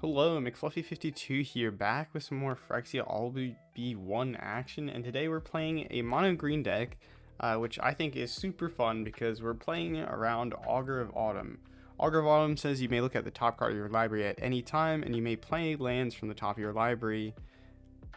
Hello, McFluffy52 here, back with some more Phyrexia All Be One action, and today we're playing a mono green deck, which I think is super fun because we're playing around Augur of Autumn. Augur of Autumn says you may look at the top card of your library at any time, and you may play lands from the top of your library.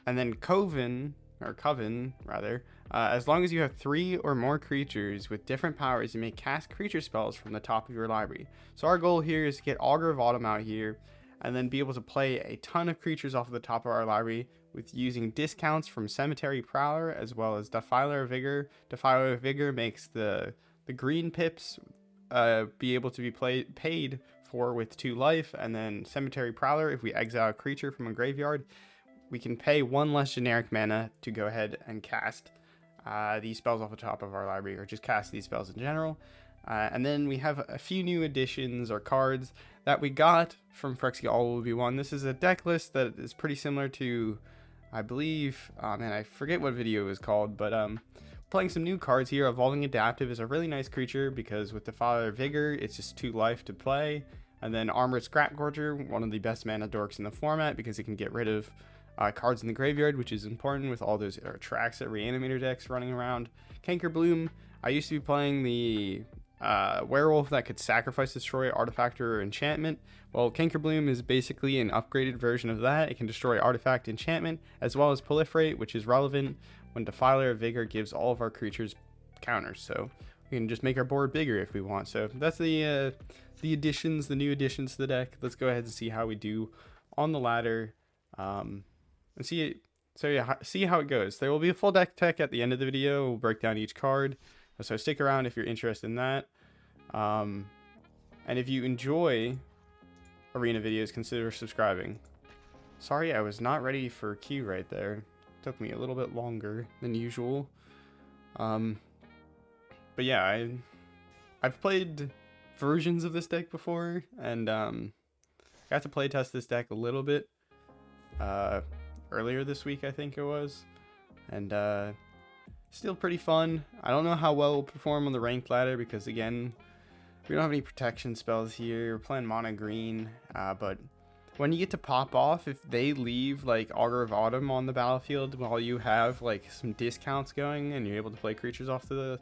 And then Coven, as long as you have 3 or more creatures with different powers, you may cast creature spells from the top of your library. So our goal here is to get Augur of Autumn out here, and then be able to play a ton of creatures off of the top of our library with using discounts from Cemetery Prowler as well as Defiler of Vigor. Defiler of Vigor makes the green pips be able to be paid for with 2 life, and then Cemetery Prowler, if we exile a creature from a graveyard, we can pay 1 less generic mana to go ahead and cast these spells off the top of our library, or just cast these spells in general. And then we have a few new additions or cards that we got from Phyrexia All Be One. This is a deck list that is pretty similar to, I believe, and I forget what video it was called, but playing some new cards here. Evolving Adaptive is a really nice creature because with Defiler of Vigor, it's just 2 life to play. And then Armored Scrapgorger, one of the best mana dorks in the format because it can get rid of cards in the graveyard, which is important with all those Traxxas Reanimator decks running around. Cankerbloom, I used to be playing the werewolf that could sacrifice, destroy artifact or enchantment. Well, Cankerbloom is basically an upgraded version of that. It can destroy artifact, enchantment, as well as proliferate, which is relevant when Defiler of Vigor gives all of our creatures counters. So we can just make our board bigger if we want. So that's the additions, the new additions to the deck. Let's go ahead and see how we do on the ladder, and see it. So yeah, see how it goes. There will be a full deck tech at the end of the video. We'll break down each card. So stick around if you're interested in that. And if you enjoy arena videos, consider subscribing. Sorry, I was not ready for Q right there. It took me a little bit longer than usual. But yeah, I've played versions of this deck before, and got to play test this deck a little bit earlier this week, I think it was, and still pretty fun. I don't know how well we'll perform on the ranked ladder because, again, we don't have any protection spells here. We're playing mono green, but when you get to pop off, if they leave like Augur of Autumn on the battlefield while you have like some discounts going and you're able to play creatures off the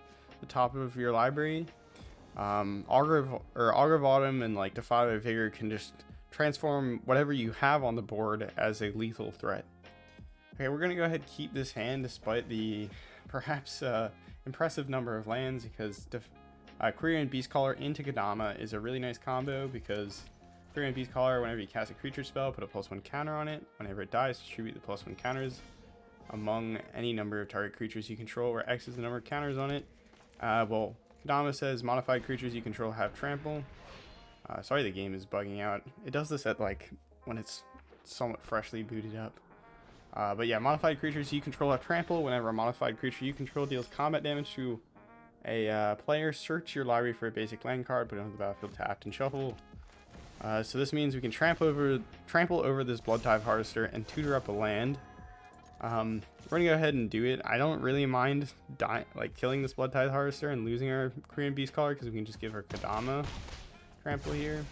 top of your library, Augur of Autumn and like Defiler of Vigor can just transform whatever you have on the board as a lethal threat. Okay, we're gonna go ahead and keep this hand despite the perhaps impressive number of lands, because Quirion Beastcaller into Kodama is a really nice combo, because Quirion Beastcaller, whenever you cast a creature spell, put a +1 counter on it. Whenever it dies, distribute the +1 counters among any number of target creatures you control, where X is the number of counters on it. Well, Kodama says modified creatures you control have trample. Sorry, the game is bugging out. It does this at like when it's somewhat freshly booted up. But yeah, modified creatures you control have trample. Whenever a modified creature you control deals combat damage to a player, search your library for a basic land card, put it on the battlefield tapped, and shuffle. So this means we can trample over this Blood Tithe Harvester and tutor up a land. We're gonna go ahead and do it. I don't really mind killing this Blood Tithe Harvester and losing our Quirion Beastcaller, because we can just give her Kodama trample here.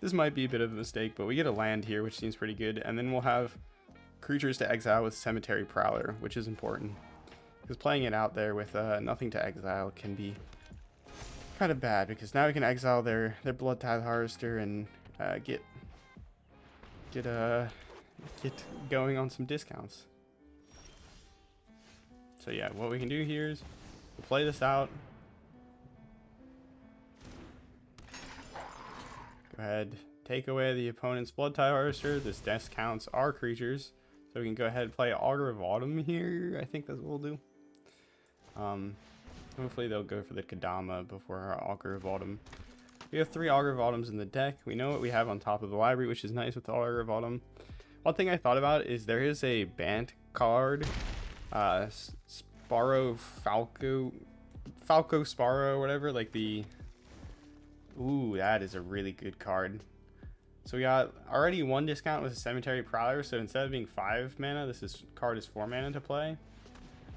This might be a bit of a mistake, but we get a land here, which seems pretty good, and then we'll have creatures to exile with Cemetery Prowler, which is important, because playing it out there with nothing to exile can be kind of bad, because now we can exile their Blood Tithe Harvester and get going on some discounts. So yeah, what we can do here is we'll play this out. Go ahead, take away the opponent's Blood Tithe Harvester. This discounts our creatures, so we can go ahead and play Augur of Autumn here. I think that's what we'll do. Hopefully they'll go for the Kodama before our Augur of Autumn. We have 3 Augur of Autumns in the deck. We know what we have on top of the library, which is nice with the Augur of Autumn. One thing I thought about is there is a Bant card, Sparrow Falco Sparrow, whatever, like the... Ooh, that is a really good card. So we got already 1 discount with a Cemetery Prowler, so instead of being 5 mana, this card is 4 mana to play.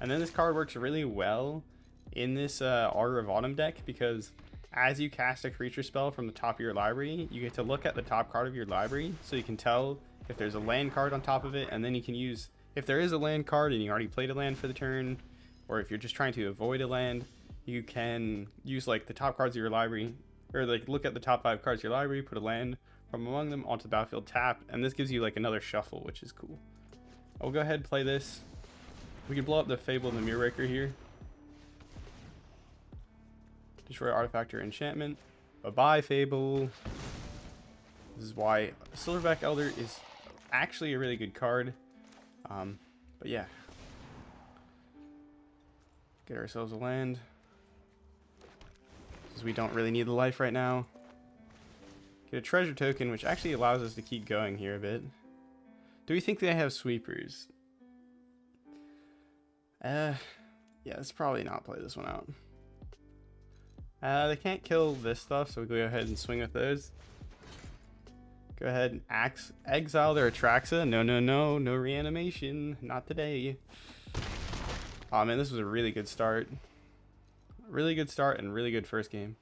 And then this card works really well in this Augur of Autumn deck, because as you cast a creature spell from the top of your library, you get to look at the top card of your library, so you can tell if there's a land card on top of it, and then you can use, if there is a land card and you already played a land for the turn, or if you're just trying to avoid a land, you can use like the top cards of your library, or like look at the top 5 cards of your library, put a land from among them onto the battlefield, tap, and this gives you like another shuffle, which is cool. I'll go ahead and play this. We can blow up the Fable and the Mirror here. Destroy artifact or enchantment. Bye-bye, Fable. This is why Silverback Elder is actually a really good card. But yeah. Get ourselves a land. Because we don't really need the life right now. Get a treasure token, which actually allows us to keep going here a bit. Do we think they have sweepers? Yeah, let's probably not play this one out. They can't kill this stuff, so we go ahead and swing with those. Go ahead and exile their Atraxa. No reanimation. Not today. Oh man, this was a really good start. Really good start and really good first game.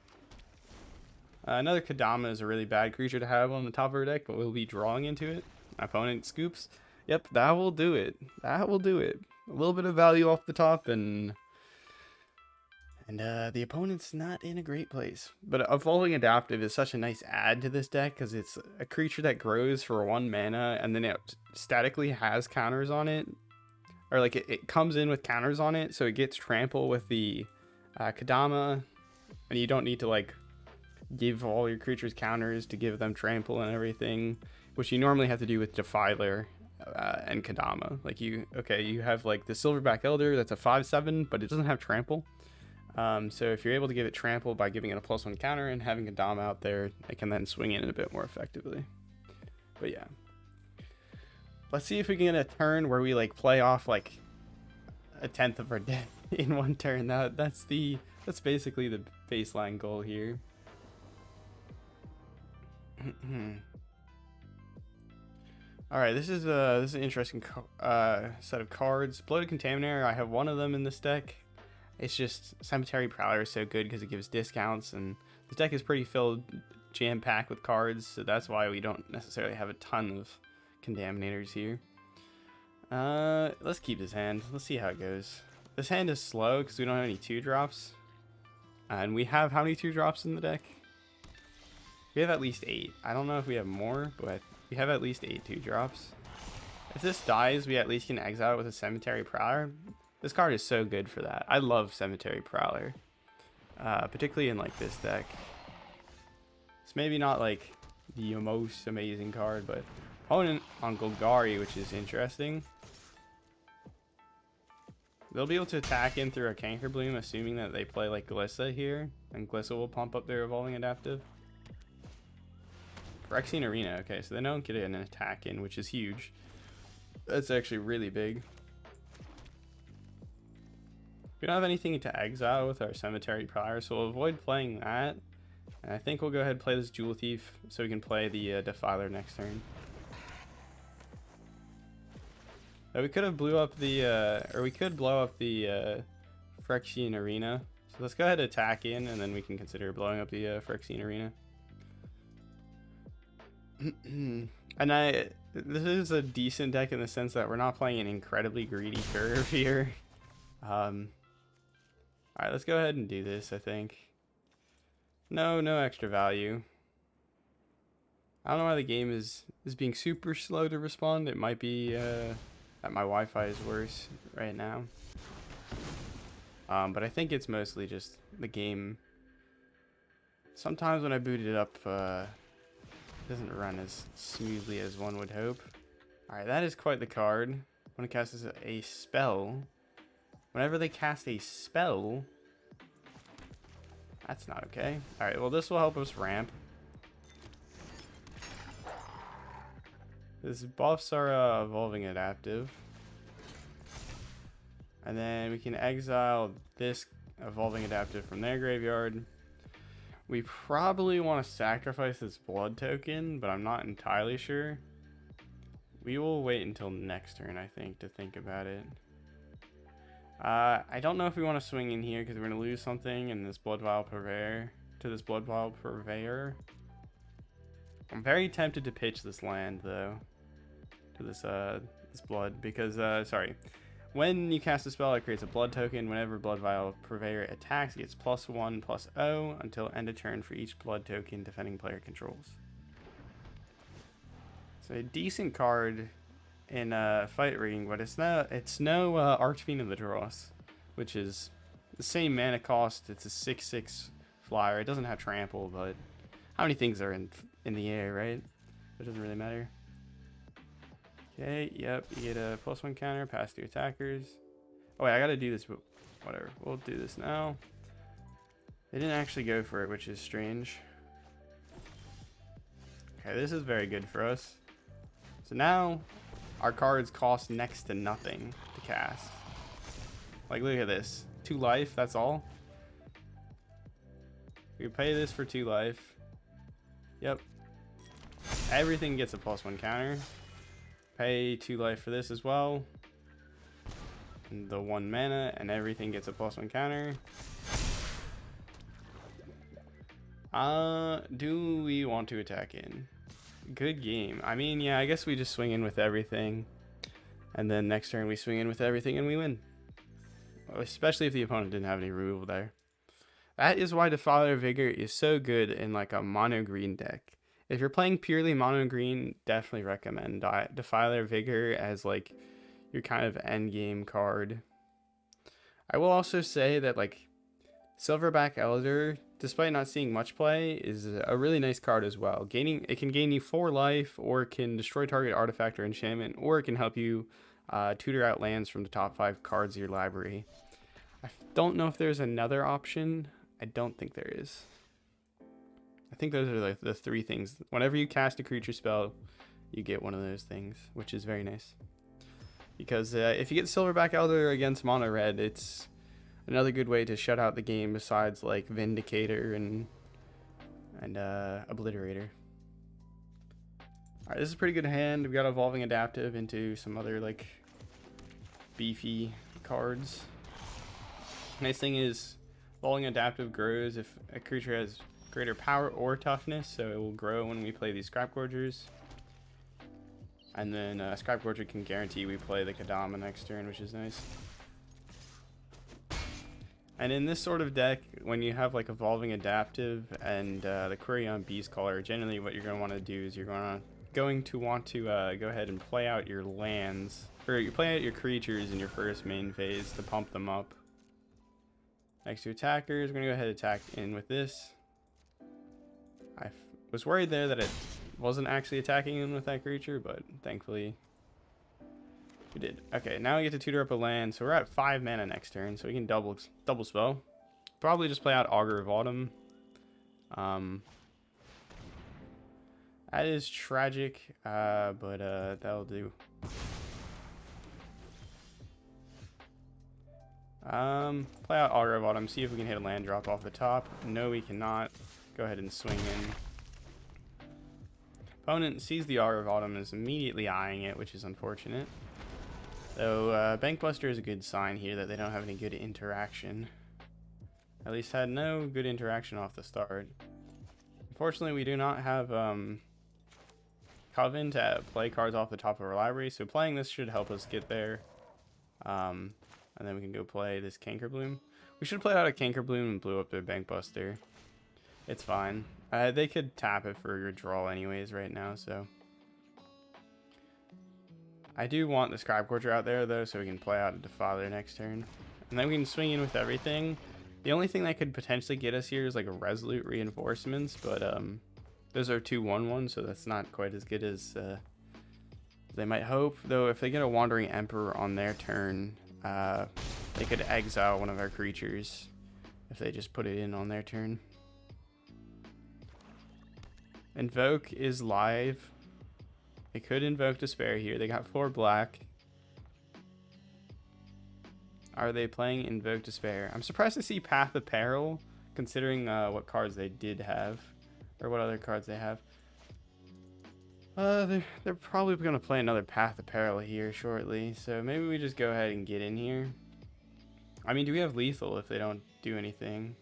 Another Kodama is a really bad creature to have on the top of our deck, but we'll be drawing into it. My opponent scoops. Yep, that will do it. That will do it. A little bit of value off the top, and the opponent's not in a great place. But Evolving Adaptive is such a nice add to this deck because it's a creature that grows for 1 mana, and then it statically has counters on it. Or like it comes in with counters on it, so it gets trample with the Kodama, and you don't need to like give all your creatures counters to give them trample and everything, which you normally have to do with Defiler and Kodama. Like you have like the Silverback Elder that's a 5/7, but it doesn't have trample. So if you're able to give it trample by giving it a +1 counter and having Kodama out there, it can then swing in a bit more effectively. But yeah, let's see if we can get a turn where we like play off like a 1/10 of our deck in one turn. That's basically the baseline goal here. All right, this is an interesting set of cards. Bloated Contaminator. I have one of them in this deck. It's just Cemetery Prowler is so good because it gives discounts, and the deck is pretty filled, jam-packed with cards, so that's why we don't necessarily have a ton of Contaminators here. Let's keep this hand. Let's see how it goes. This hand is slow because we don't have any 2-drops, and we have how many 2-drops in the deck? We have at least 8. I don't know if we have more, but we have at least 8 2-drops. If this dies, we at least can exile it with a Cemetery Prowler. This card is so good for that. I love Cemetery Prowler, particularly in like this deck. It's maybe not like the most amazing card, but opponent on Golgari, which is interesting. They'll be able to attack in through a Cankerbloom, assuming that they play like Glissa here, and Glissa will pump up their Evolving Adaptive. Phyrexian Arena, okay, so they don't get an attack in, which is huge. That's actually really big. We don't have anything to exile with our Cemetery Prowler, so we'll avoid playing that. And I think we'll go ahead and play this Jewel Thief so we can play the Defiler next turn. We could have blew up the, or we could blow up the Phyrexian Arena. So let's go ahead and attack in, and then we can consider blowing up the Phyrexian Arena. And this is a decent deck in the sense that we're not playing an incredibly greedy curve here. Alright, let's go ahead and do this, I think. No extra value. I don't know why the game is being super slow to respond. It might be that my Wi-Fi is worse right now. But I think it's mostly just the game. Sometimes when I boot it up, it doesn't run as smoothly as one would hope. Alright, that is quite the card. When it casts a spell. Whenever they cast a spell, that's not okay. Alright, well this will help us ramp. This buffs are Evolving Adaptive. And then we can exile this Evolving Adaptive from their graveyard. We probably want to sacrifice this blood token, but I'm not entirely sure. We will wait until next turn, I think, to think about it. I don't know if we want to swing in here because we're going to lose something in this Blood Vial Purveyor. to this Blood Vial Purveyor. I'm very tempted to pitch this land though to this blood because sorry. When you cast a spell, it creates a blood token. Whenever Blood Vial Purveyor attacks, it gets +1/+0 until end of turn for each blood token defending player controls. It's a decent card in fight rigging, but it's no Archfiend of the Dross, which is the same mana cost. It's a 6/6 flyer. It doesn't have trample, but how many things are in the air, right? It doesn't really matter. Okay, yep, you get a +1 counter, pass to attackers. Oh wait, I gotta do this, but whatever. We'll do this now. They didn't actually go for it, which is strange. Okay, this is very good for us. So now, our cards cost next to nothing to cast. Like, look at this. 2 life, that's all. We pay this for 2 life. Yep. Everything gets a +1 counter. Pay 2 life for this as well. And the 1 mana, and everything gets a +1 counter. Do we want to attack in? Good game. I mean, yeah, I guess we just swing in with everything. And then next turn we swing in with everything and we win. Especially if the opponent didn't have any removal there. That is why Defiler of Vigor is so good in like a mono green deck. If you're playing purely mono green, definitely recommend Defiler of Vigor as like your kind of end game card. I will also say that like Silverback Elder, despite not seeing much play, is a really nice card as well. It can gain you 4 life, or it can destroy target artifact or enchantment, or it can help you tutor out lands from the top 5 cards of your library. I don't know if there's another option. I don't think there is. I think those are the 3 things. Whenever you cast a creature spell, you get one of those things, which is very nice. Because if you get Silverback Elder against mono red, it's another good way to shut out the game besides like Vindicator and Obliterator. Alright, this is a pretty good hand. We got Evolving Adaptive into some other like beefy cards. Nice thing is Evolving Adaptive grows if a creature has greater power or toughness, so it will grow when we play these Scrapgorgers. And then Scrapgorger can guarantee we play the Kodama next turn, which is nice. And in this sort of deck, when you have like Evolving Adaptive and the Quirion Beastcaller, generally what you're going to want to do is you're going to want to go ahead and play out your lands, or you play out your creatures in your first main phase to pump them up. Next to attackers, we're going to go ahead and attack in with this. I was worried there that it wasn't actually attacking in with that creature, but thankfully we did. Okay, now we get to tutor up a land, so we're at 5 mana next turn, so we can double spell. Probably just play out Augur of Autumn. That is tragic, but that'll do. Play out Augur of Autumn, see if we can hit a land drop off the top. No, we cannot. Go ahead and swing in. Opponent sees the Augur of Autumn and is immediately eyeing it, which is unfortunate. So, Bankbuster is a good sign here that they don't have any good interaction. At least had no good interaction off the start. Unfortunately, we do not have Coven to play cards off the top of our library, so playing this should help us get there. And then we can go play this Cankerbloom. We should play out a Cankerbloom and blew up their Bankbuster. It's fine. They could tap it for your draw anyways right now, so. I do want the Scrapgorger out there though, so we can play out a Defiler next turn. And then we can swing in with everything. The only thing that could potentially get us here is like a Resolute Reinforcements, but those are 2/1/1, so that's not quite as good as they might hope. Though if they get a Wandering Emperor on their turn, they could exile one of our creatures if they just put it in on their turn. Invoke is live. They could invoke Despair here. They got 4 black. Are they playing Invoke Despair? I'm surprised to see Path of Peril, considering what cards they did have, or what other cards they have. They're probably going to play another Path of Peril here shortly, so maybe we just go ahead and get in here. I mean, do we have lethal if they don't do anything?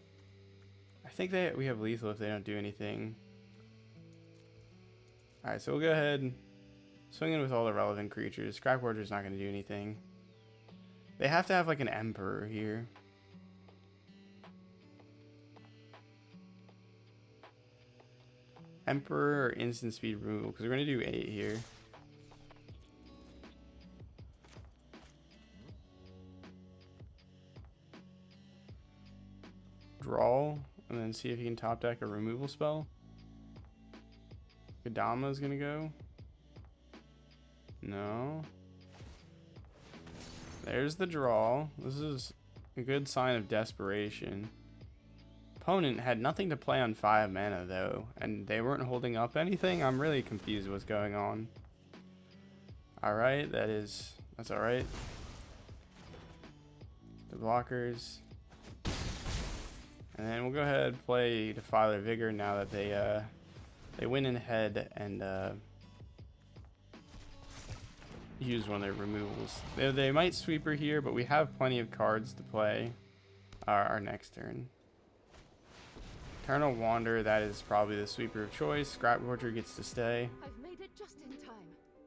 I I think we have lethal if they don't do anything. Alright, so we'll go ahead and swing in with all the relevant creatures. Scrapgorger's not going to do anything. They have to have like an Emperor here. Emperor or instant speed removal, because we're going to do 8 here. Draw, and then see if you can top deck a removal spell. Kodama is going to go. No. There's the draw. This is a good sign of desperation. Opponent had nothing to play on 5 mana though, and they weren't holding up anything. I'm really confused what's going on. Alright, that's alright. The blockers. And then we'll go ahead and play Defiler of Vigor now that they went in ahead and use one of their removals. They might sweeper here, but we have plenty of cards to play our next turn. Eternal Wander, that is probably the sweeper of choice. Scrapgorger gets to stay. I've made it just in time.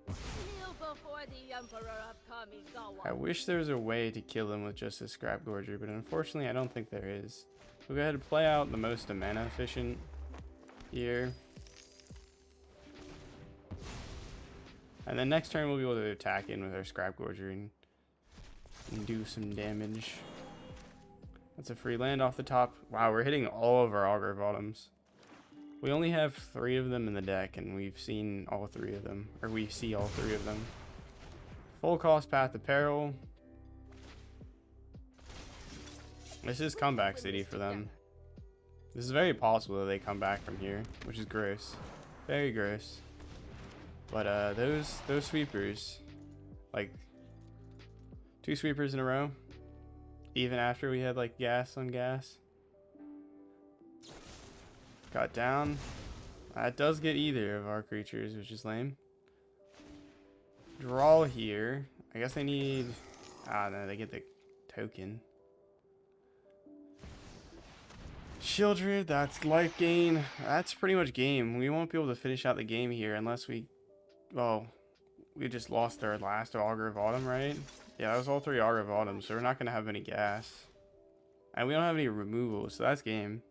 Kneel before the Emperor of Kamigawa. I wish there was a way to kill him with just a Scrapgorger, but unfortunately I don't think there is. We'll go ahead and play out the most mana efficient here. And then next turn we'll be able to attack in with our Scrapgorger and do some damage. That's a free land off the top. Wow, we're hitting all of our Augur of Autumns. We only have 3 of them in the deck, and we've seen all 3 of them. Or we see all 3 of them. Full cost Path of Peril. This is comeback city for them. This is very possible that they come back from here, which is gross. Very gross. But those sweepers, like 2 sweepers in a row, even after we had like gas on gas. Got down. That does get either of our creatures, which is lame. Draw here. I guess they need... no, they get the token. Shieldred, that's life gain. That's pretty much game. We won't be able to finish out the game here unless we... Well, we just lost our last Augur of Autumn, right? Yeah, that was all 3 Augur of Autumn, so we're not going to have any gas. And we don't have any removal, so that's game.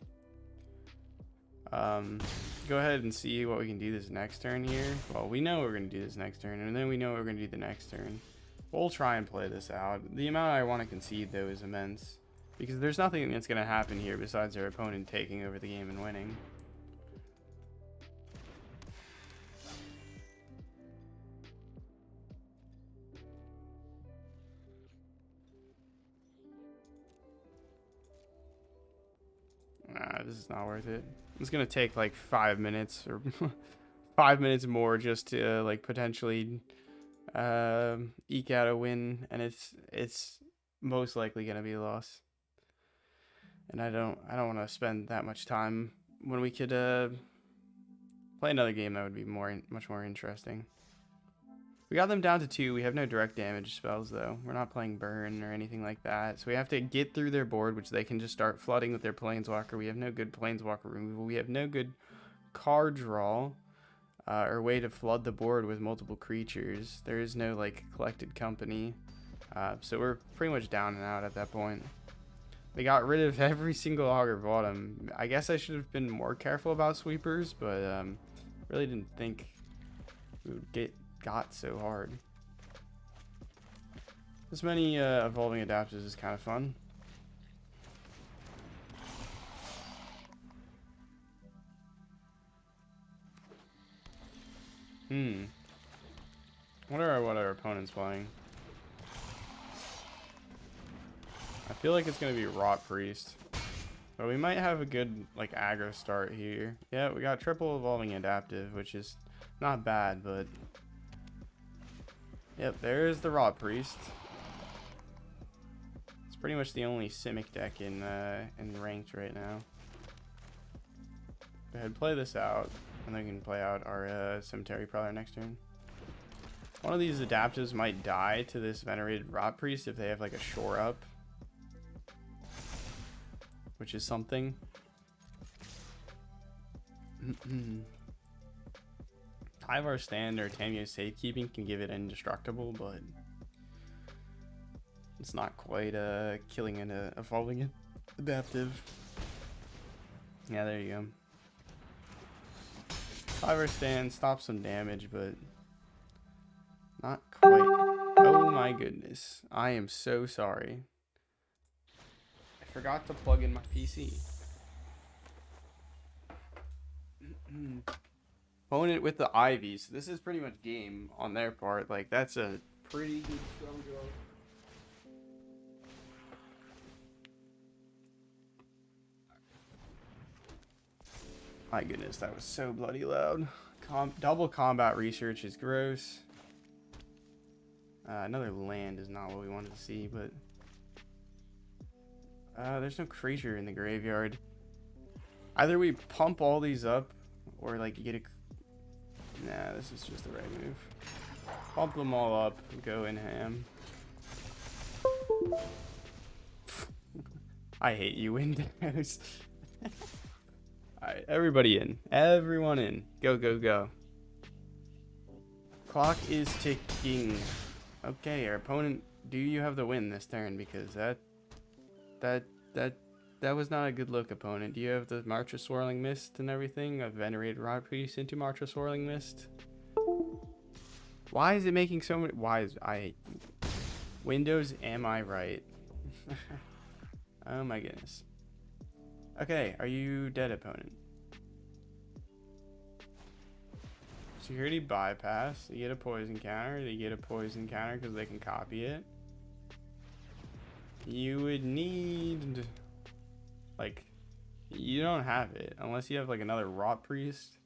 Go ahead and see what we can do this next turn here. Well, we know we're going to do this next turn, and then we know what we're going to do the next turn. We'll try and play this out. The amount I want to concede, though, is immense. Because there's nothing that's going to happen here besides our opponent taking over the game and winning. Nah, this is not worth it. It's gonna take like 5 minutes or 5 minutes more just to like potentially eke out a win, and it's most likely gonna be a loss. And I don't want to spend that much time when we could play another game that would be much more interesting. We got them down to 2. We have no direct damage spells, though. We're not playing burn or anything like that. So we have to get through their board, which they can just start flooding with their Planeswalker. We have no good Planeswalker removal. We have no good card draw or way to flood the board with multiple creatures. There is no, like, collected company. So we're pretty much down and out at that point. They got rid of every single Augur of Autumn. I guess I should have been more careful about sweepers, but really didn't think we would got so hard. This many evolving adapters is kind of fun. Wonder what our opponent's playing. I feel like it's gonna be Rot Priest, but we might have a good like aggro start here. Yeah, we got triple evolving adaptive, which is not bad, but yep, there's the Rot Priest. It's pretty much the only Simic deck in ranked right now. Go ahead, play this out, and then we can play out our Cemetery Prowler next turn. One of these adaptives might die to this Venerated Rot Priest if they have like a shore up, which is something. Tyvar Stand or Tamio Safekeeping can give it indestructible, but it's not quite killing and evolving it. Adaptive. Yeah, there you go. Tyvar Stand stops some damage, but not quite. Oh my goodness. I am so sorry. I forgot to plug in my PC. Opponent with the Ivy. So this is pretty much game on their part. Like, that's a pretty good strong draw. My goodness, that was so bloody loud. Double combat research is gross. Another land is not what we wanted to see, but there's no creature in the graveyard. Either we pump all these up, or like you get a... Nah, this is just the right move. Pump them all up, go in ham. I hate you, Windows. Alright, everybody in. Everyone in. Go, go, go. Clock is ticking. Okay, our opponent, do you have the win this turn? Because that was not a good look, opponent. Do you have the March of Swirling Mist and everything? A Venerated Rod Priest into March of Swirling Mist? Why is it making so many... Why is... Windows, am I right? Oh my goodness. Okay, are you dead, opponent? Security bypass. You get a poison counter. They get a poison counter because they can copy it. You would need... Like, you don't have it. Unless you have, like, another Rot Priest.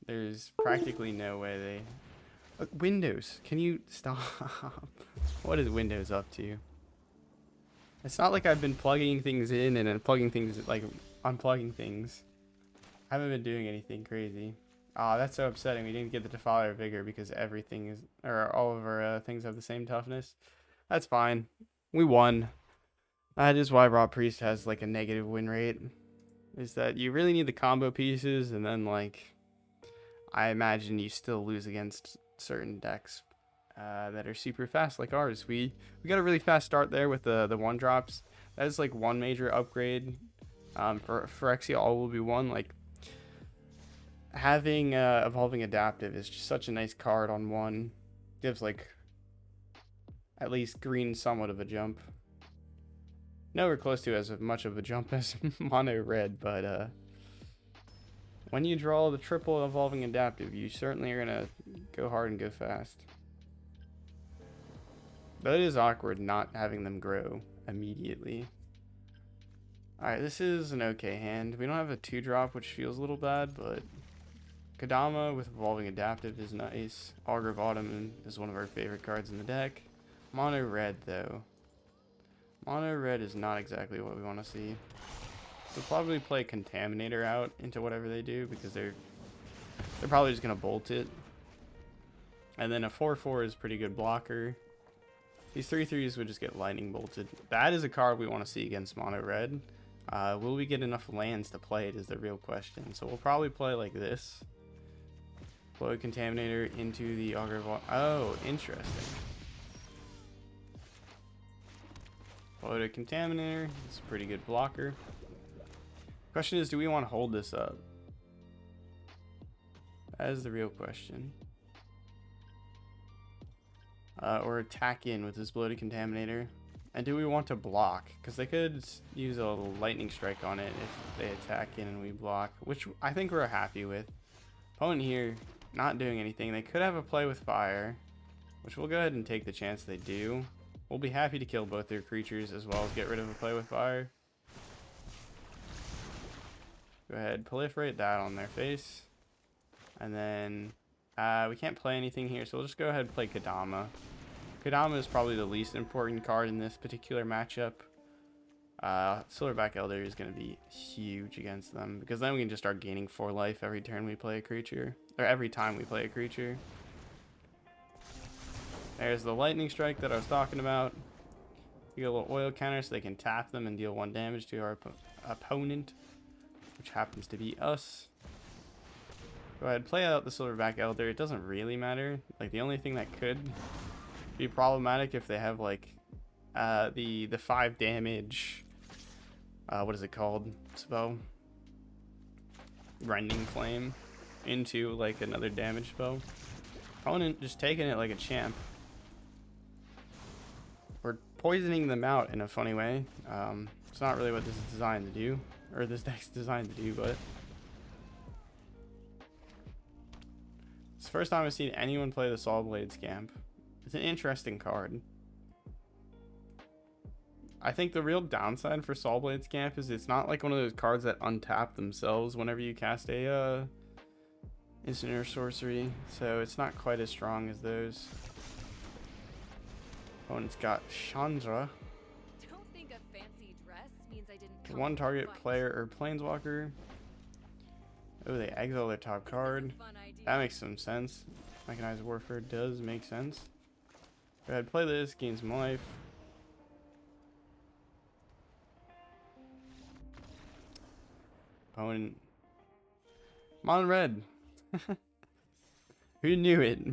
There's practically no way they... Look, Windows, can you stop? What is Windows up to? It's not like I've been plugging things in and then plugging things, like, unplugging things. I haven't been doing anything crazy. Ah, that's so upsetting. We didn't get the Defiler of Vigor because everything is... Or all of our things have the same toughness. That's fine. We won. That is why Raw Priest has, like, a negative win rate. Is that you really need the combo pieces, and then, like... I imagine you still lose against certain decks that are super fast like ours. We got a really fast start there with the 1-drops. That is like one major upgrade for Phyrexia. All will be one. Like having Evolving Adaptive is just such a nice card on one. Gives like at least green somewhat of a jump. Nowhere close to as much of a jump as mono red, but when you draw the triple Evolving Adaptive, you certainly are gonna go hard and go fast. But it is awkward not having them grow immediately. Alright, this is an okay hand. We don't have a 2-drop, which feels a little bad, but Kodama with Evolving Adaptive is nice. Augur of Autumn is one of our favorite cards in the deck. Mono red, though. Mono red is not exactly what we want to see. We'll probably play Contaminator out into whatever they do, because they're probably just going to bolt it. And then a 4/4 is a pretty good blocker. These 3/3s would just get lightning bolted. That is a card we want to see against mono red. Will we get enough lands to play it is the real question. So we'll probably play like this. Bloated Contaminator into the Augur of Autumn. Oh, interesting. Bloated Contaminator. It's a pretty good blocker. Question is, do we want to hold this up? That is the real question. Or attack in with this Bloated Contaminator. And do we want to block? Because they could use a lightning strike on it if they attack in and we block. Which I think we're happy with. Opponent here, not doing anything. They could have a play with fire. Which we'll go ahead and take the chance they do. We'll be happy to kill both their creatures as well as get rid of a play with fire. Go ahead, proliferate that on their face. And then we can't play anything here, so we'll just go ahead and play Kodama. Kodama is probably the least important card in this particular matchup. Silverback Elder is going to be huge against them, because then we can just start gaining 4 life every turn we play a creature, or every time we play a creature. There's the lightning strike that I was talking about. You get a little oil counter so they can tap them and deal 1 damage to our opponent, which happens to be us. Go ahead, play out the Silverback Elder. It doesn't really matter. Like, the only thing that could be problematic if they have, like, the 5 damage, what is it called? Spell? Rending Flame into, like, another damage spell. Opponent just taking it like a champ. We're poisoning them out in a funny way. It's not really what this is designed to do, or this deck's designed to do, but it's the first time I've seen anyone play the Saw Blade Scamp. It's an interesting card. I think the real downside for Saw Blade Scamp is it's not like one of those cards that untap themselves whenever you cast a instant or sorcery, so it's not quite as strong as those. Opponent's got Chandra. Don't think a fancy dress means I didn't come One with target advice. player or planeswalker. Oh, they exile their top card. This is a fun idea. That makes some sense. Mechanized Warfare does make sense. Go ahead, play this, gain some life. Opponent. Mono red. Who knew it?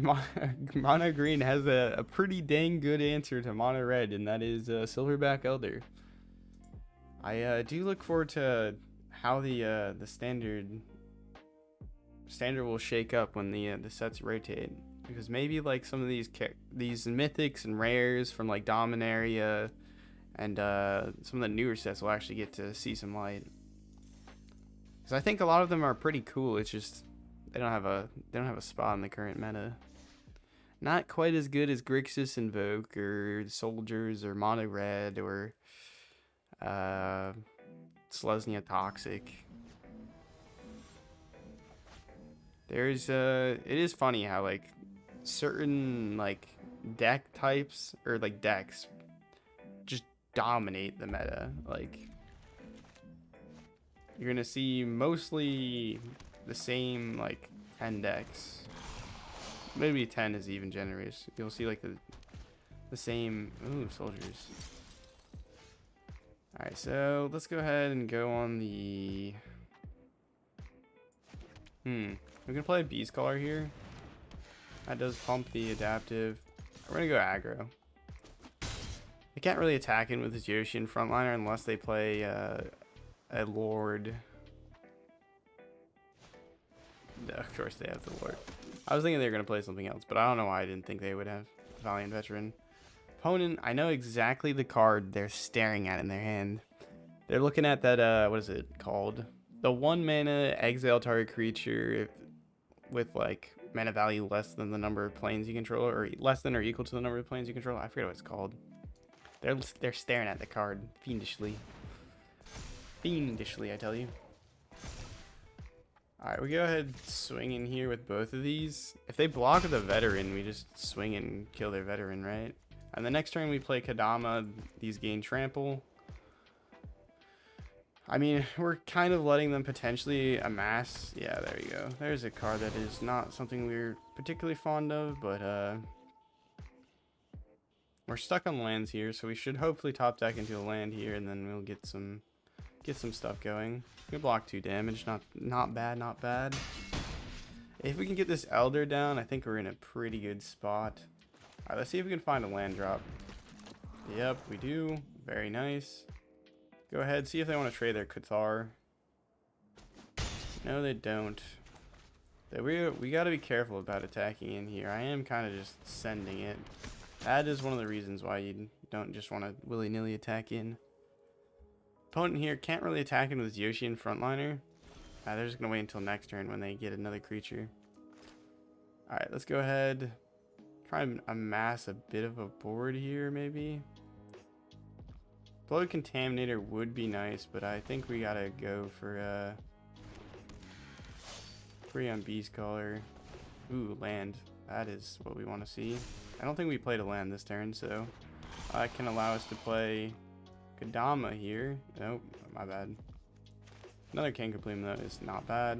Mono green has a pretty dang good answer to mono red, and that is Silverback Elder. I do look forward to how the standard will shake up when the sets rotate, because maybe like some of these mythics and rares from like Dominaria and some of the newer sets will actually get to see some light. Because I think a lot of them are pretty cool. It's just they don't have a spot in the current meta. Not quite as good as Grixis Invoke or Soldiers or Mono Red or Selesnya Toxic. There's it is funny how like certain like deck types or like decks just dominate the meta. Like you're gonna see mostly the same like 10 decks. Maybe 10 is even generous. You'll see like the same. Ooh, soldiers. Alright, so let's go ahead and go on the we're gonna play Beastcaller here. That does pump the adaptive. We're gonna go aggro. They can't really attack in with this Yoshi and frontliner unless they play a Lord. No, of course they have the Lord. I was thinking they were gonna play something else, but I don't know why I didn't think they would have Valiant Veteran. Opponent, I know exactly the card they're staring at in their hand. They're looking at that what is it called? The 1 mana exile target creature with like mana value less than the number of planes you control, or less than or equal to the number of planes you control. I forget what it's called. They're staring at the card fiendishly. Fiendishly, I tell you. Alright, we go ahead swing in here with both of these. If they block the veteran, we just swing and kill their veteran, right? And the next turn we play Kodama, these gain trample. I mean, we're kind of letting them potentially amass. Yeah, there you go. There's a card that is not something we're particularly fond of, but we're stuck on lands here, so we should hopefully top deck into a land here, and then we'll get some stuff going. We block 2 damage, not bad, not bad. If we can get this Elder down, I think we're in a pretty good spot. Alright, let's see if we can find a land drop. Yep, we do. Very nice. Go ahead, see if they want to trade their Cathar. No, they don't. We got to be careful about attacking in here. I am kind of just sending it. That is one of the reasons why you don't just want to willy-nilly attack in. Opponent here can't really attack in with Yoshi and frontliner. They're just going to wait until next turn when they get another creature. Alright, let's go ahead. Try and amass a bit of a board here, maybe. Bloated Contaminator would be nice, but I think we gotta go for Quirion Beastcaller. Ooh, land. That is what we want to see. I don't think we played a land this turn, so that can allow us to play Kodama here. Nope, my bad. Another Cankerbloom though is not bad.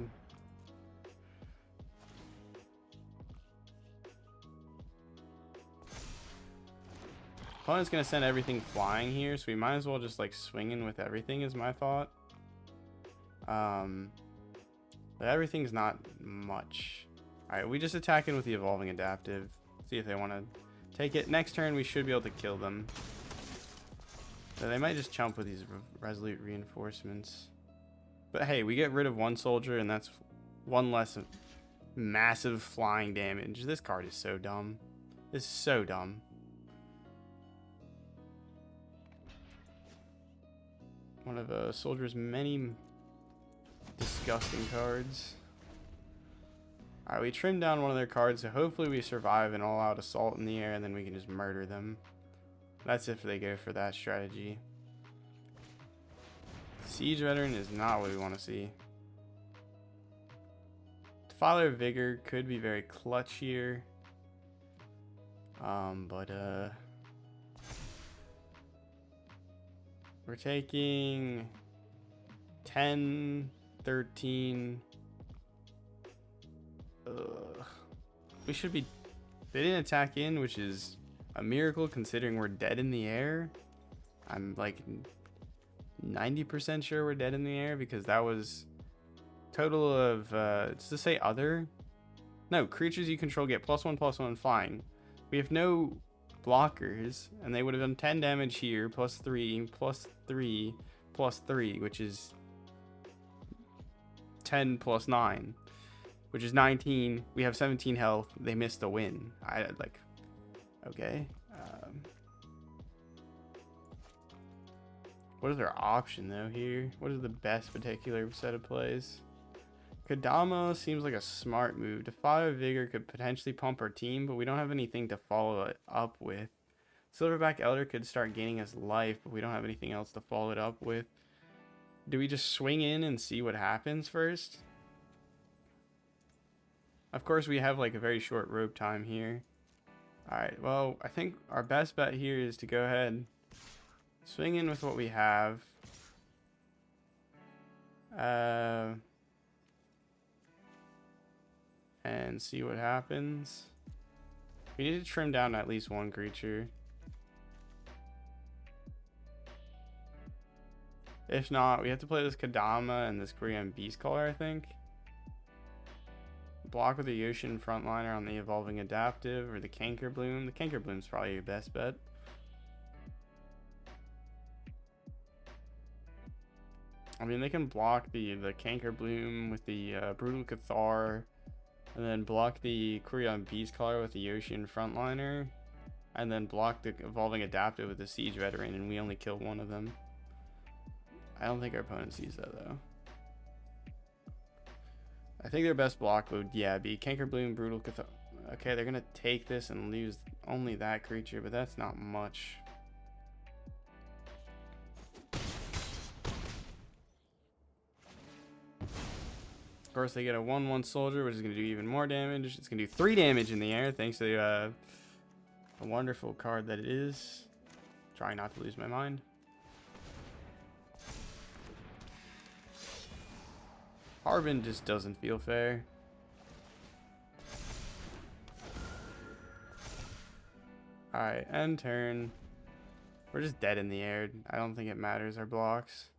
Opponent's gonna send everything flying here, so we might as well just like swing in with everything is my thought. But everything's not much. Alright, we just attack in with the Evolving Adaptive. See if they want to take it. Next turn, we should be able to kill them. So they might just chump with these Resolute Reinforcements. But hey, we get rid of one soldier, and that's one less massive flying damage. This card is so dumb. This is so dumb. One of a soldier's many disgusting cards. Alright, we trimmed down one of their cards, so hopefully we survive an all-out assault in the air, and then we can just murder them. That's if they go for that strategy. Siege Veteran is not what we want to see. Defiler of Vigor could be very clutch here. We're taking 10, 13. We should be... They didn't attack in, which is a miracle considering we're dead in the air. I'm like 90% sure we're dead in the air because that was total of... does this say other? No, creatures you control get +1/+1 flying. We have no blockers, and they would have done 10 damage here, +3, +3, +3, which is 10 + 9, which is 19. We have 17 health. They missed a win. I like, okay. What is their option though here? What is the best particular set of plays? Kodama seems like a smart move. Defiler of Vigor could potentially pump our team, but we don't have anything to follow it up with. Silverback Elder could start gaining us life, but we don't have anything else to follow it up with. Do we just swing in and see what happens first? Of course, we have like a very short rope time here. Alright, well, I think our best bet here is to go ahead, swing in with what we have. And see what happens. We need to trim down at least one creature. If not, we have to play this Kodama and this Quirion Beastcaller, I think. Block with the Ocean Frontliner on the Evolving Adaptive or the Cankerbloom. The Cankerbloom's probably your best bet. I mean, they can block the Cankerbloom with the Brutal Cathar, and then block the Quirion Beastcaller with the Ocean Frontliner, and then block the Evolving Adaptive with the Siege Veteran, and we only kill one of them. I don't think our opponent sees that though. I think their best block would, yeah, be Cankerbloom, Brutal Cathar. Okay, they're gonna take this and lose only that creature, but that's not much. Of course, they get a 1/1 soldier, which is going to do even more damage. It's going to do 3 damage in the air, thanks to a wonderful card that it is. Trying not to lose my mind. Harbin just doesn't feel fair. Alright, end turn. We're just dead in the air. I don't think it matters, our blocks.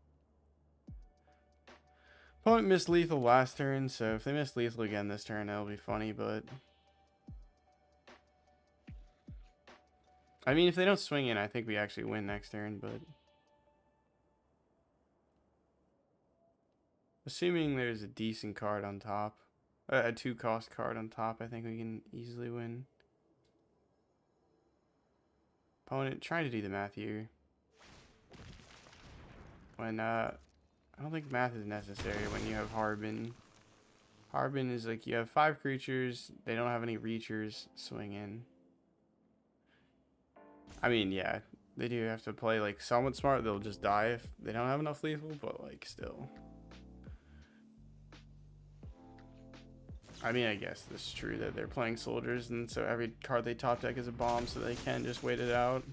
Opponent missed lethal last turn, so if they miss lethal again this turn, that'll be funny, but... I mean, if they don't swing in, I think we actually win next turn, but... Assuming there's a decent card on top, a 2-cost card on top, I think we can easily win. Opponent trying to do the math here. When, I don't think math is necessary when you have Harbin. Harbin is like, you have 5 creatures, they don't have any reachers, swing in. I mean, yeah, they do have to play like somewhat smart, they'll just die if they don't have enough lethal, but like still. I mean, I guess this is true that they're playing soldiers, and so every card they top deck is a bomb, so they can just wait it out.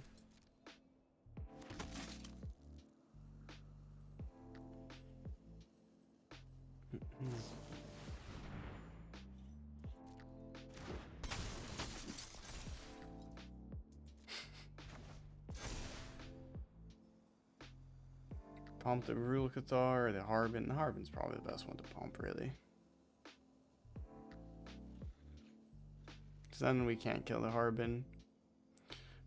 Pump the Rule Cathar or the Harbin. The Harbin's probably the best one to pump, really. because then we can't kill the Harbin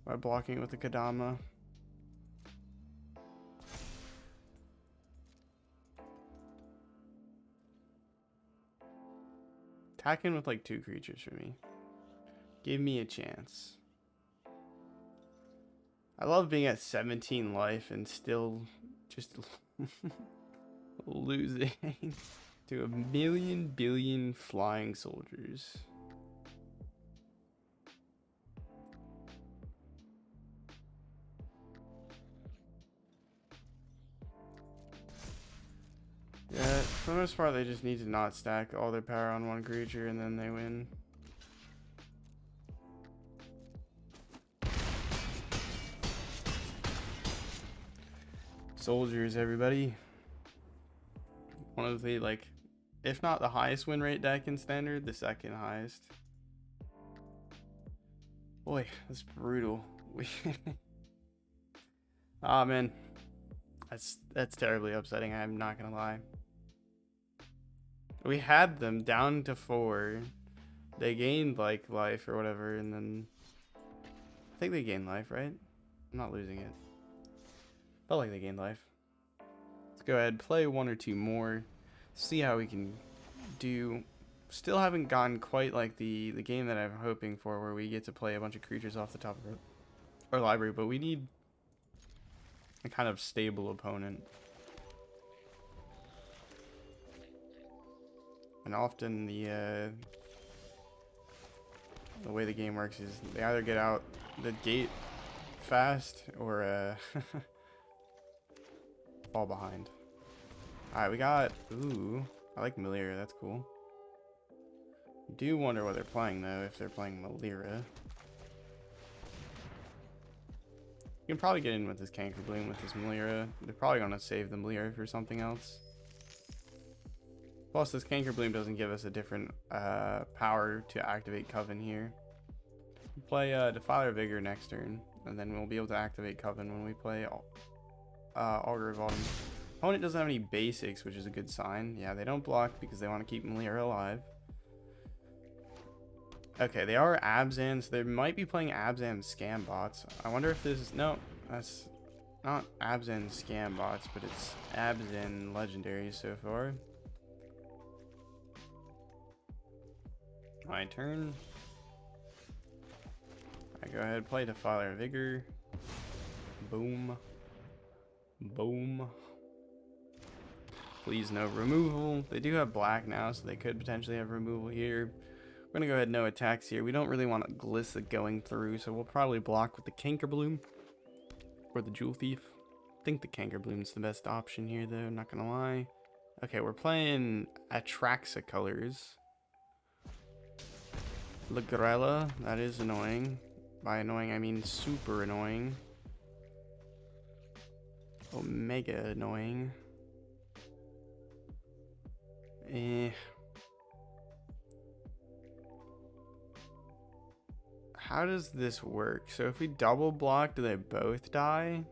by blocking it with the Kodama. Attacking with like 2 creatures for me. Give me a chance. I love being at 17 life and still just losing to 1,000,000,000,000 flying soldiers. Yeah, for the most part, they just need to not stack all their power on one creature and then they win. Soldiers, everybody. One of the, like, if not the highest win rate deck in Standard, the second highest. Boy, that's brutal. Ah, man. That's terribly upsetting, I'm not gonna lie. We had them down to 4. They gained, like, life or whatever, and then... I think they gained life, right? I'm not losing it. Felt like they gained life. Let's go ahead, play 1 or 2 more. See how we can do. Still haven't gotten quite like the game that I'm hoping for, where we get to play a bunch of creatures off the top of our library, but we need a kind of stable opponent. And often the way the game works is they either get out the gate fast or fall behind. Alright, we got... Ooh, I like Malira, that's cool. Do wonder what they're playing, though, if they're playing Malira. You can probably get in with this Cankerbloom with this Malira. They're probably going to save the Malira for something else. Plus, this Cankerbloom doesn't give us a different power to activate Coven here. We'll play Defiler of Vigor next turn, and then we'll be able to activate Coven when we play Augur of Autumn. Opponent doesn't have any basics, which is a good sign. Yeah, they don't block because they want to keep Malira alive. Okay, they are Abzan, so they might be playing Abzan scam bots. I wonder if this is... No, that's not Abzan scam bots, but it's Abzan legendaries so far. My turn. I go ahead, play Defiler of Vigor. Boom. Boom. Please no removal. They do have black now, so they could potentially have removal here. We're going to go ahead, no attacks here. We don't really want Glissa going through, so we'll probably block with the Cankerbloom or the Jewel Thief. I think the Cankerbloom's the best option here, though, not going to lie. Okay, we're playing Atraxa colors. Lagrella, that is annoying. By annoying, I mean super annoying. Omega annoying. How does this work? So if we double block, do they both die?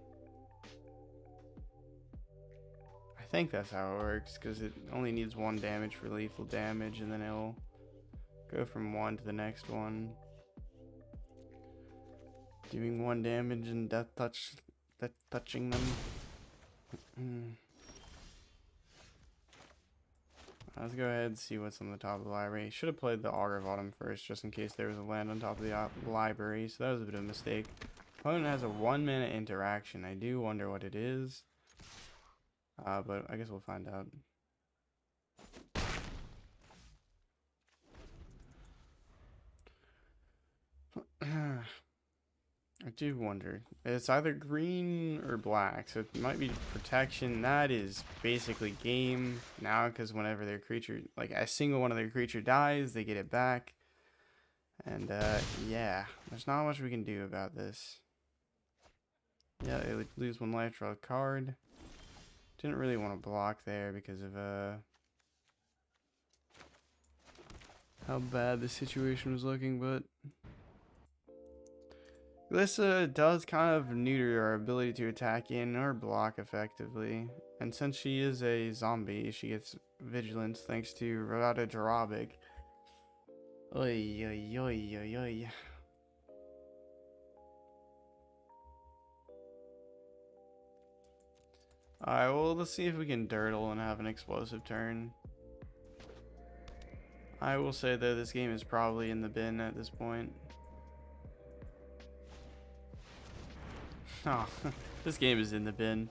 I think that's how it works, because it only needs 1 damage for lethal damage, and then it'll go from 1 to the next one. Doing 1 damage and death touching them. Let's go ahead and see what's on the top of the library. Should have played the Augur of Autumn first, just in case there was a land on top of the library, so that was a bit of a mistake. Opponent has a 1-minute interaction. I do wonder what it is, but I guess we'll find out. I do wonder. It's either green or black, so it might be protection. That is basically game now, because whenever their creature, like a single one of their creature dies, they get it back. And yeah, there's not much we can do about this. Yeah, they lose 1 life, draw a card. Didn't really want to block there because of how bad the situation was looking, but Glissa does kind of neuter our ability to attack in or block effectively. And since she is a zombie, she gets vigilance thanks to Rada Jarabik. Oy, oy, oy, oy, oy. Alright, well, let's see if we can dirtle and have an explosive turn. I will say, though, this game is probably in the bin at this point. Oh, this game is in the bin.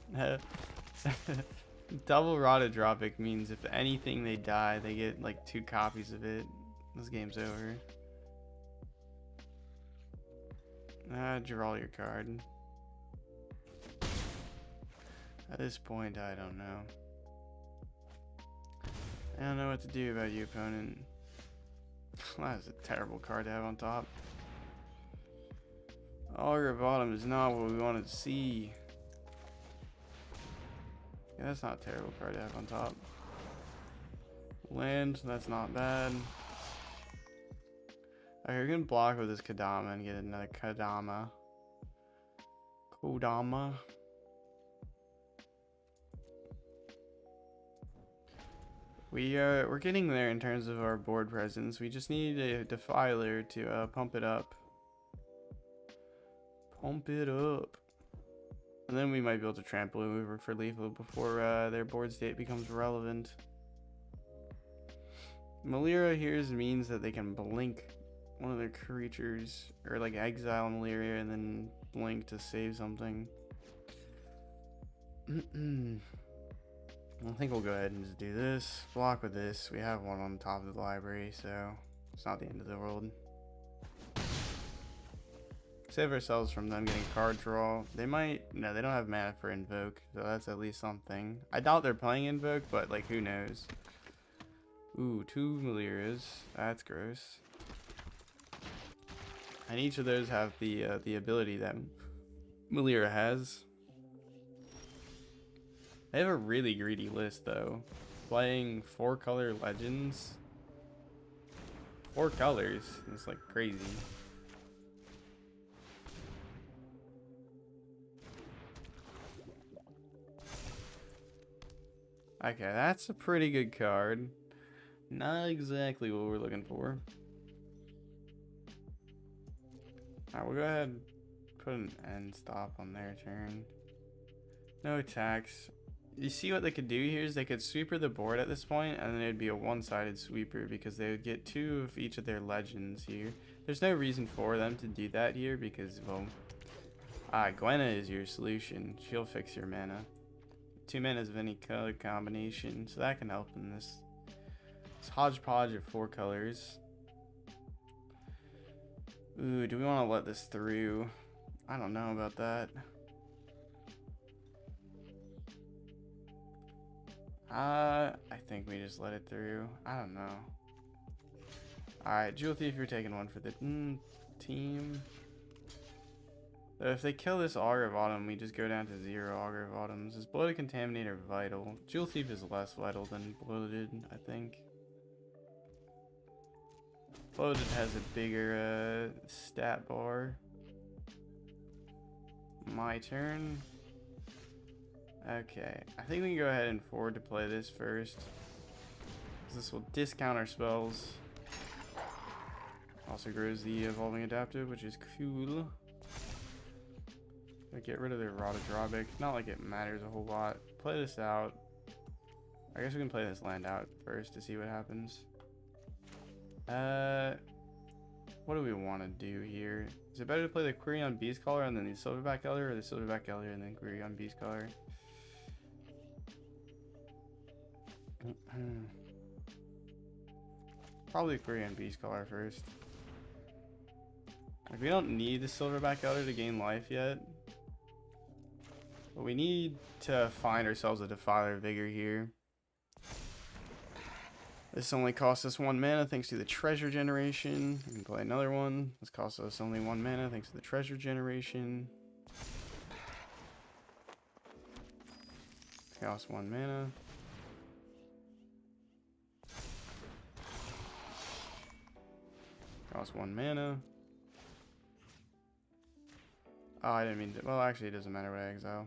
Double Rotted Dropic means if anything they die, they get like 2 copies of it. This game's over. Draw your card. At this point, I don't know. I don't know what to do about you, opponent. That is a terrible card to have on top. Augur of Autumn is not what we wanted to see. Yeah, that's not a terrible card to have on top. Land, that's not bad. Okay, we're gonna block with this Kodama and get another Kodama. We're getting there in terms of our board presence. We just need a Defiler to pump it up. Pump it up. And then we might be able to trample over for lethal before their board state becomes relevant. Malira here means that they can blink one of their creatures, or like exile Malira and then blink to save something. I think we'll go ahead and just do this. Block with this. We have one on top of the library, so it's not the end of the world. Save ourselves from them getting card draw. They might... No, they don't have mana for Invoke, so that's at least something. I doubt they're playing Invoke, but like, who knows. Ooh, 2 Maliras. That's gross. And each of those have the ability that Malira has. They have a really greedy list, though. Playing 4-color legends. 4 colors. It's like crazy. Okay, that's a pretty good card. Not exactly what we're looking for. Alright, we'll go ahead and put an end stop on their turn. No attacks. You see what they could do here is they could sweeper the board at this point, and then it'd be a one-sided sweeper because they would get 2 of each of their legends here. There's no reason for them to do that here because, well, Gwenna is your solution. She'll fix your mana. 2 manas of any color combination, so that can help in this hodgepodge of 4 colors. Ooh, do we want to let this through? I don't know about that. I think we just let it through. I don't know. Alright, Jewel Thief, you're taking one for the team. So if they kill this Augur of Autumn, we just go down to 0 Augur of Autumns. Is Bloated Contaminator vital? Jewel Thief is less vital than Bloated, I think. Bloated has a bigger stat bar. My turn. Okay, I think we can go ahead and forward to play this first. This will discount our spells. Also grows the Evolving Adaptive, which is cool. Get rid of the Rotted Dropic. Not like it matters a whole lot. Play this out. I guess we can play this land out first to see what happens. What do we want to do here? Is it better to play the Quirion Beastcaller and then the Silverback Elder, or the Silverback Elder and then Quirion Beastcaller? Probably Quirion Beastcaller first. Like, we don't need the Silverback Elder to gain life yet. But we need to find ourselves a Defiler of Vigor here. This only costs us 1 mana thanks to the treasure generation. We can play another one. This costs us only 1 mana thanks to the treasure generation. Costs 1 mana. Costs 1 mana. Oh, I didn't mean to. Well, actually, it doesn't matter what I exile.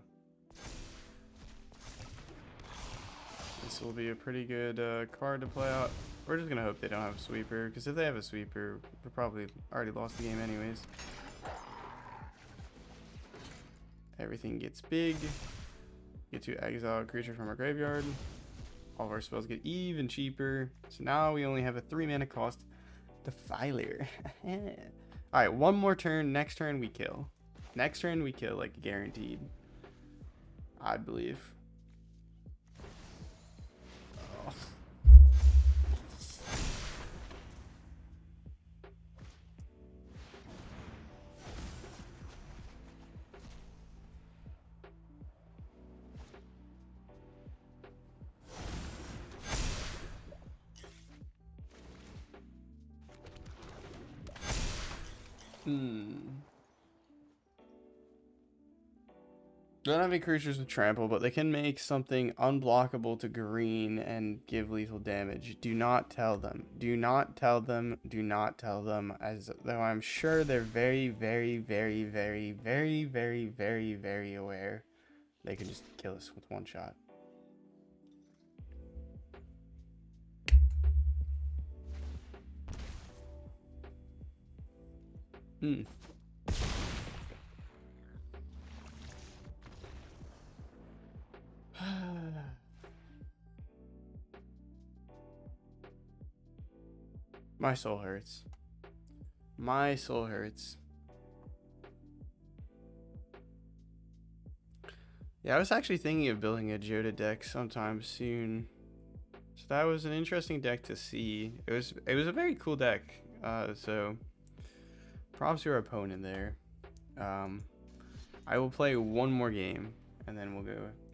This will be a pretty good card to play out We're just gonna hope they don't have a sweeper, because if they have a sweeper, we probably already lost the game anyways. Everything gets big. Get to exile a creature from our graveyard. All of our spells get even cheaper. So now we only have a 3 mana cost Defiler. Alright, one more turn. Next turn we kill. Next turn we kill, like guaranteed. I believe. Oh. They don't have any creatures with trample, but they can make something unblockable to green and give lethal damage. Do not tell them. Do not tell them. Do not tell them. As though I'm sure they're very, very, very, very, very, very, very, very aware. They can just kill us with one shot. My soul hurts. My soul hurts. Yeah, I was actually thinking of building a Joda deck sometime soon. So that was an interesting deck to see. It was a very cool deck. So props to our opponent there. I will play one more game and then we'll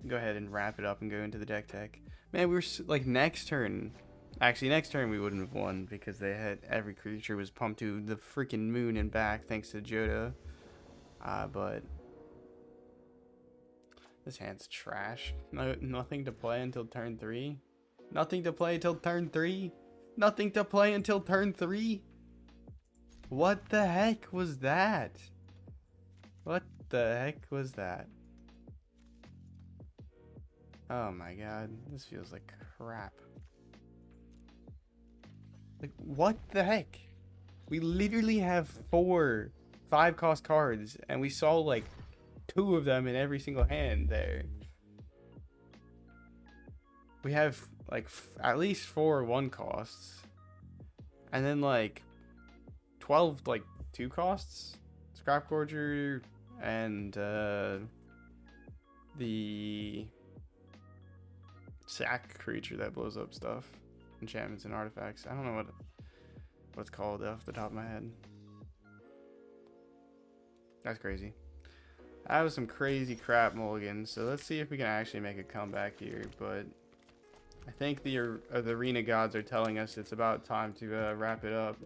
go ahead and wrap it up and go into the deck tech. Man, we were like next turn. Actually, next turn we wouldn't have won because they had every creature was pumped to the freaking moon and back thanks to Joda. But this hand's trash. Nothing to play until turn 3. Nothing to play until turn 3. Nothing to play until turn 3. What the heck was that? What the heck was that? Oh my god, this feels like crap. Like, what the heck? We literally have 4 5-cost cards, and we saw like 2 of them in every single hand there. We have like at least 4 1-costs, and then like 12 like 2-costs. Scrapgorger and the sack creature that blows up stuff. Enchantments and artifacts. I don't know what it's called off the top of my head. That's crazy. That was some crazy crap mulligans. So let's see if we can actually make a comeback here. But I think the arena gods are telling us it's about time to wrap it up.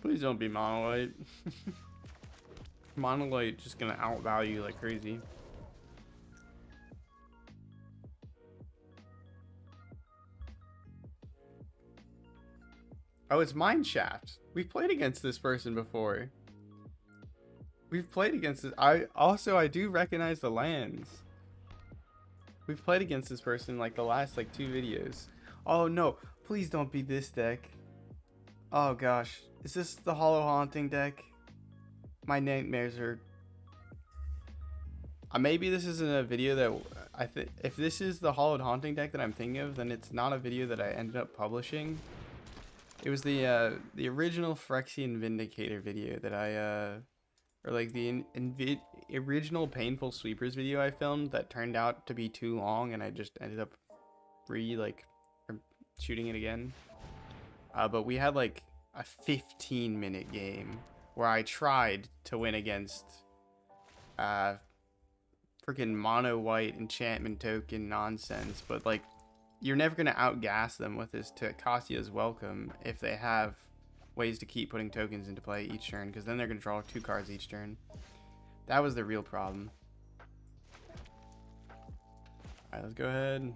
Please don't be Monolite. Monolite just gonna outvalue like crazy. Oh, it's Mineshaft. We've played against this person before. We've played against this. I do recognize the lands. We've played against this person like the last like 2 videos. Oh no, please don't be this deck. Oh gosh, is this the Hollow Haunting deck? My nightmares are. Maybe this isn't a video that if this is the Hollowed Haunting deck that I'm thinking of, then it's not a video that I ended up publishing. It was the original Phyrexian Vindicator video that or like the original Painful Sweepers video I filmed that turned out to be too long, and I just ended up shooting it again. But we had like a 15-minute game where I tried to win against freaking mono white enchantment token nonsense, but like you're never gonna outgas them with this Takacia's Welcome if they have ways to keep putting tokens into play each turn, because then they're gonna draw 2 cards each turn. That was the real problem. Alright, let's go ahead.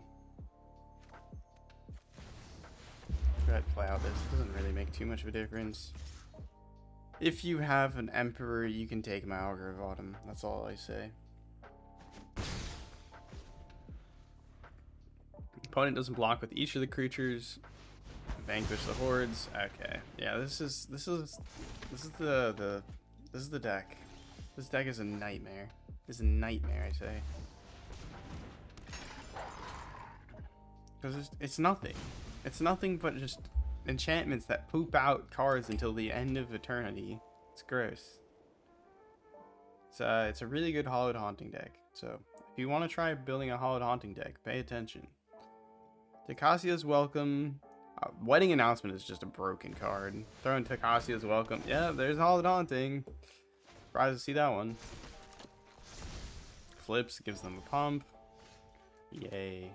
Go ahead and play out this. It doesn't really make too much of a difference. If you have an Emperor, you can take my Augur of Autumn. That's all I say. Opponent doesn't block with each of the creatures. Vanquish the hordes. Okay, yeah, this is the deck. This deck is a nightmare. It's a nightmare, I say. Because it's nothing. It's nothing but just enchantments that poop out cards until the end of eternity. It's gross. It's a really good Hallowed Haunting deck. So if you want to try building a Hallowed Haunting deck, pay attention. Decasia's Welcome. Wedding Announcement is just a broken card. Throwing Decasia's Welcome. Yeah, there's Hallowed Haunting. Surprised to see that one. Flips, gives them a pump. Yay.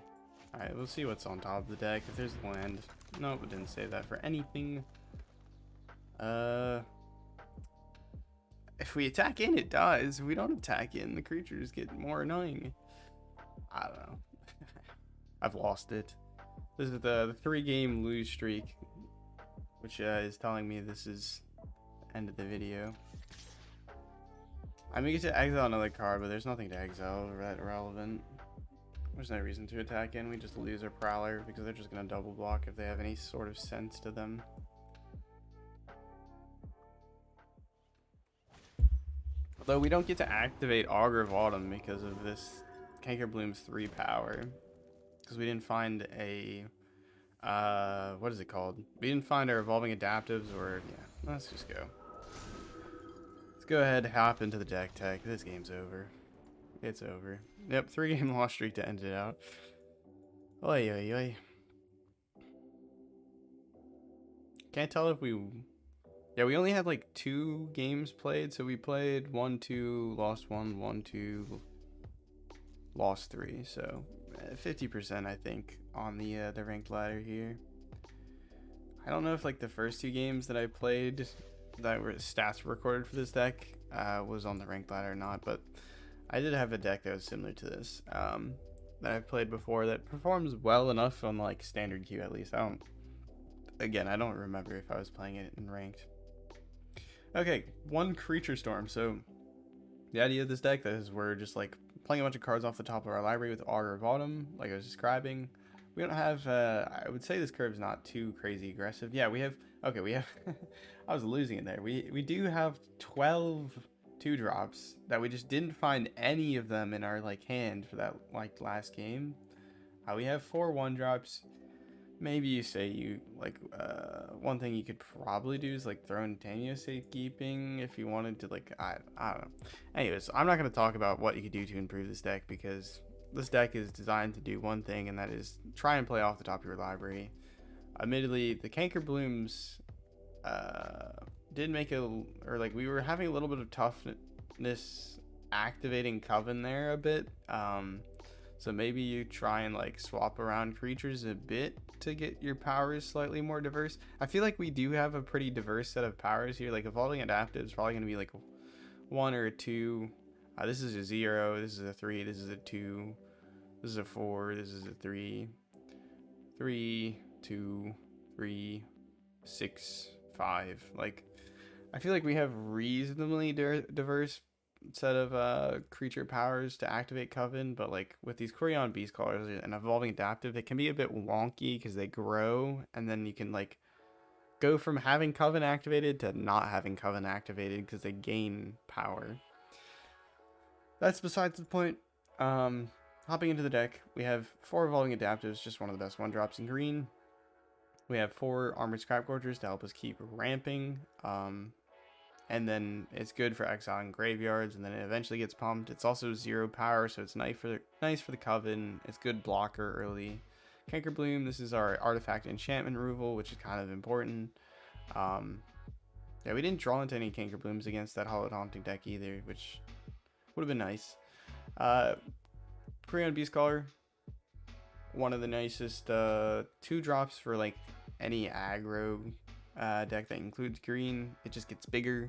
Alright, we'll see what's on top of the deck. If there's land. Nope, it didn't say that for anything. If we attack in, it does. If we don't attack in, the creatures get more annoying. I don't know. I've lost it. This is the 3-game lose streak, which is telling me this is the end of the video. I may get to exile another card, but there's nothing to exile that relevant. There's no reason to attack in. We just lose our Prowler because they're just going to double block if they have any sort of sense to them. Although we don't get to activate Augur of Autumn because of this Cankerbloom's 3 power. Because we didn't find a... what is it called? We didn't find our Evolving Adaptives or... Yeah, let's just go. Let's go ahead and hop into the deck tech. This game's over. It's over. Yep, 3-game loss streak to end it out. Oi, oi, oi. Can't tell if we... Yeah, we only had like 2 games played, so we played 1-2, lost 1, 1-2, lost 3, so 50% I think on the ranked ladder here. I don't know if like the first 2 games that I played that were stats recorded for this deck was on the ranked ladder or not, but I did have a deck that was similar to this that I've played before that performs well enough on like standard queue at least. I don't remember if I was playing it in ranked. Okay, 1 Creature Storm. So the idea of this deck is we're just like playing a bunch of cards off the top of our library with Augur of Autumn, like I was describing. We don't have, I would say this curve's not too crazy aggressive. Yeah, we have, okay, we have, I was losing it there. We do have 12 2-drops that we just didn't find any of them in our like hand for that like last game. We have 4 1-drops. Maybe you say you like one thing you could probably do is like throw in Tanya Safekeeping if you wanted to like I don't know. Anyways, I'm not going to talk about what you could do to improve this deck because this deck is designed to do one thing, and that is try and play off the top of your library. Admittedly, the Cankerblooms did make we were having a little bit of toughness activating Coven there a bit. So maybe you try and like swap around creatures a bit to get your powers slightly more diverse. I feel like we do have a pretty diverse set of powers here. Like Evolving Adaptive is probably going to be like 1 or 2. This is a 0, this is a 3, this is a 2, this is a 4, this is a 3, 3, 2, 3, 6, 5. Like, I feel like we have reasonably diverse set of creature powers to activate Coven, but like with these Quirion Beastcallers and Evolving Adaptive, it can be a bit wonky because they grow, and then you can like go from having Coven activated to not having Coven activated because they gain power. That's besides the point. Hopping into the deck, we have 4 Evolving Adaptives, just one of the best 1-drops in green. We have 4 Armored Scrapgorgers to help us keep ramping. And then it's good for exiling graveyards, and then it eventually gets pumped. It's also 0 power, so it's nice for the Coven. It's good blocker early. Cankerbloom, this is our artifact enchantment removal, which is kind of important. Yeah, we didn't draw into any Cankerblooms against that Hallowed Haunting deck either, which would have been nice. Quirion Beastcaller, one of the nicest 2-drops for like any aggro deck that includes green. It just gets bigger,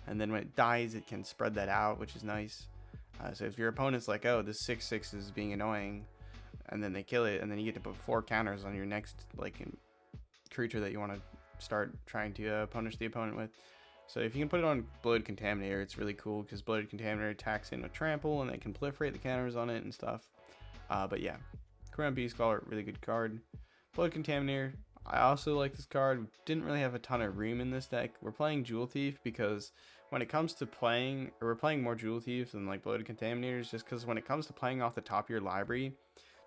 and then when it dies it can spread that out, which is nice. So if your opponent's like, oh, this 6/6 is being annoying, and then they kill it, and then you get to put 4 counters on your next like creature that you want to start trying to punish the opponent with. So if you can put it on Bloated Contaminator, it's really cool because Bloated Contaminator attacks in with trample, and they can proliferate the counters on it and stuff. But yeah, Quirion Beastcaller, really good card. Bloated Contaminator, I also like this card. Didn't really have a ton of room in this deck. We're playing Jewel Thief because when it comes to playing, or we're playing more Jewel Thief than like Bloated Contaminators, just because when it comes to playing off the top of your library,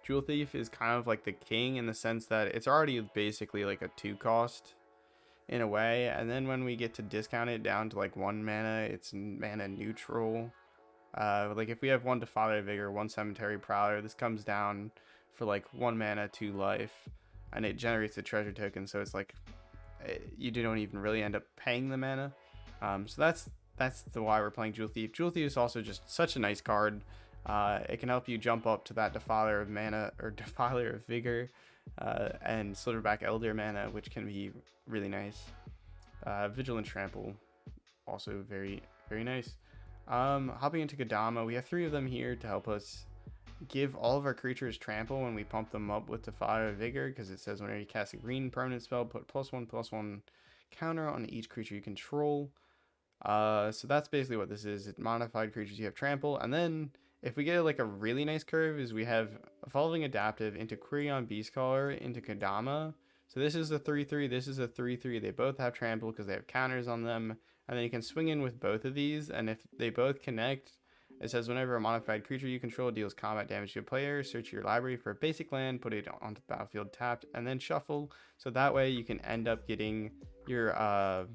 Jewel Thief is kind of like the king in the sense that it's already basically like a 2 cost in a way, and then when we get to discount it down to like 1 mana, it's mana neutral. Like if we have 1 Defiler of Vigor, 1 Cemetery Prowler, this comes down for like 1 mana, 2 life, and it generates a treasure token, so it's like you don't even really end up paying the mana. So that's the why we're playing Jewel Thief. Jewel Thief is also just such a nice card. It can help you jump up to that Defiler of Mana or Defiler of Vigor and Silverback Elder mana, which can be really nice. Vigilant Trample, also very, very nice. Hopping into Kodama, we have 3 of them here to help us give all of our creatures trample when we pump them up with Defiler of Vigor, because it says whenever you cast a green permanent spell, put +1/+1 counter on each creature you control. So that's basically what this is. It modified creatures you have trample, and then if we get like a really nice curve, is we have Evolving Adaptive into Quirion Beastcaller into Kodama. So this is a 3/3, this is a 3/3. They both have trample because they have counters on them. And then you can swing in with both of these, and if they both connect, it says whenever a modified creature you control deals combat damage to a player, search your library for a basic land, put it onto the battlefield tapped, and then shuffle. So that way you can end up getting your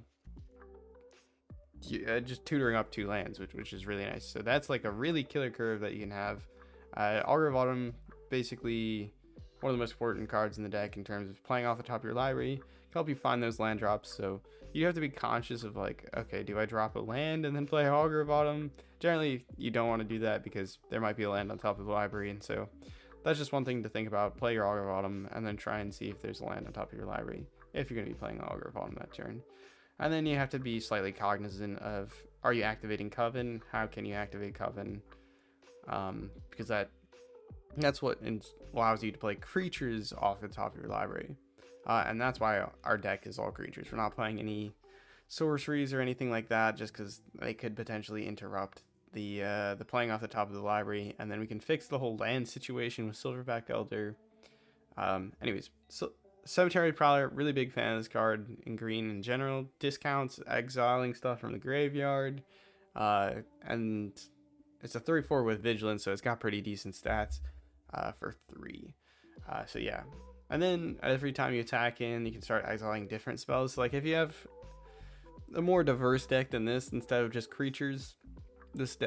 just tutoring up 2 lands, which is really nice. So that's like a really killer curve that you can have. Augur of Autumn, basically one of the most important cards in the deck in terms of playing off the top of your library. Can help you find those land drops. So you have to be conscious of like, okay, do I drop a land and then play Augur of Autumn? Generally, you don't want to do that because there might be a land on top of the library, and so that's just one thing to think about. Play your Augur of Autumn and then try and see if there's a land on top of your library if you're going to be playing Augur of Autumn that turn. And then you have to be slightly cognizant of, are you activating Coven? How can you activate Coven? Because that's what allows you to play creatures off the top of your library. And that's why our deck is all creatures. We're not playing any sorceries or anything like that, just because they could potentially interrupt the playing off the top of the library. And then we can fix the whole land situation with Silverback Elder. Anyways, so Cemetery Prowler, really big fan of this card in green in general. Discounts, exiling stuff from the graveyard. And it's a 3/4 with Vigilance, so it's got pretty decent stats for 3. So yeah. And then every time you attack in, you can start exiling different spells. So like if you have a more diverse deck than this, instead of just creatures, this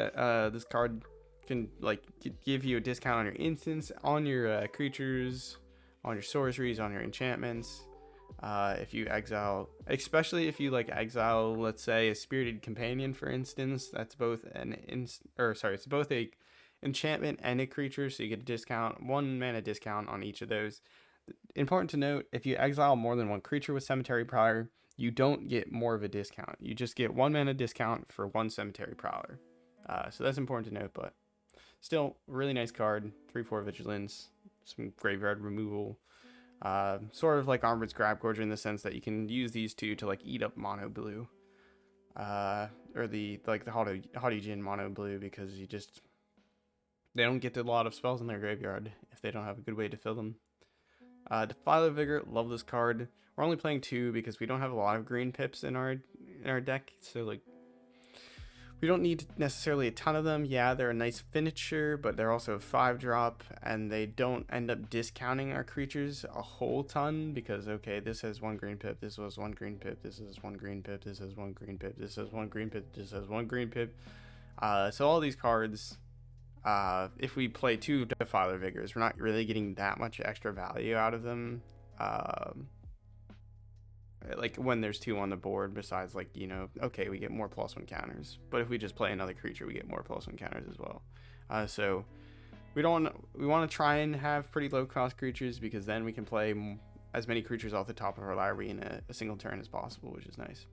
card can like give you a discount on your instants, on your creatures, on your sorceries, on your enchantments. If you exile, especially if you like exile, let's say a Spirited Companion, for instance, that's both it's both a enchantment and a creature, so you get a discount, 1 mana discount on each of those. Important to note, if you exile more than 1 creature with Cemetery Prowler, you don't get more of a discount. You just get 1 mana discount for 1 Cemetery Prowler. So that's important to note, but still, really nice card. 3/4 Vigilance, some graveyard removal. Sort of like Armored Scrapgorger in the sense that you can use these 2 to like eat up mono blue. Or the Haughty Djinn mono blue, because they don't get a lot of spells in their graveyard if they don't have a good way to fill them. Defiler of Vigor, love this card. We're only playing 2 because we don't have a lot of green pips in our deck, so like we don't need necessarily a ton of them. Yeah, they're a nice finisher, but they're also a 5-drop, and they don't end up discounting our creatures a whole ton because, okay, this has 1 green pip, this was 1 green pip, this is 1 green pip, this is 1 green pip, this is 1 green pip, this has 1 green pip. So all these cards, if we play 2 Defiler Vigors, we're not really getting that much extra value out of them. Like when there's 2 on the board, besides like, you know, okay, we get more +1 counters, but if we just play another creature, we get more +1 counters as well. So we want to try and have pretty low cost creatures, because then we can play as many creatures off the top of our library in a single turn as possible, which is nice.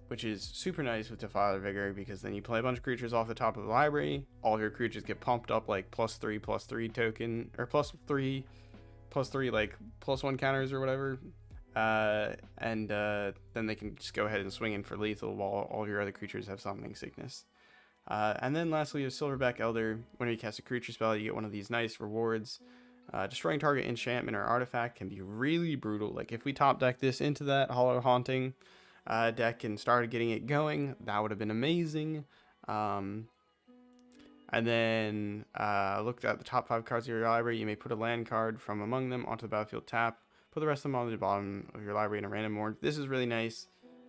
Which is super nice with Defiler Vigor, because then you play a bunch of creatures off the top of the library, all of your creatures get pumped up like +3/+3 token, or +3/+3 like +1 counters or whatever. Then they can just go ahead and swing in for lethal while all of your other creatures have Summoning Sickness. And then lastly, with Silverback Elder, when you cast a creature spell, you get one of these nice rewards. Destroying target enchantment or artifact can be really brutal. Like if we top deck this into that Hollow Haunting deck and started getting it going, that would have been amazing. And then look at the top 5 cards of your library. You may put a land card from among them onto the battlefield tap. Put the rest of them on the bottom of your library in a random order. This is really nice.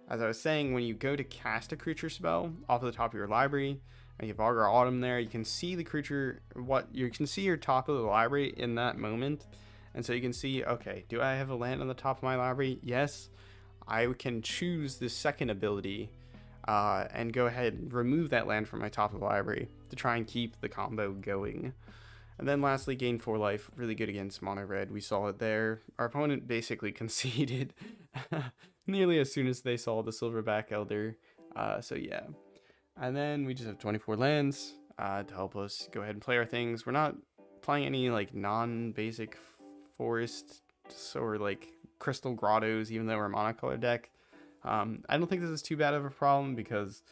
As I was saying, when you go to cast a creature spell off of the top of your library, and you have Augur of Autumn there, you can see the creature, you can see your top of the library in that moment. And so you can see, okay, do I have a land on the top of my library? Yes. I can choose the second ability and go ahead and remove that land from my top of the library to try and keep the combo going. And then lastly, gain 4 life, really good against mono red. We saw it there. Our opponent basically conceded nearly as soon as they saw the Silverback Elder. So yeah. And then we just have 24 lands to help us go ahead and play our things. We're not playing any like non-basic forests or like crystal grottos, even though we're a monocolor deck. I don't think this is too bad of a problem because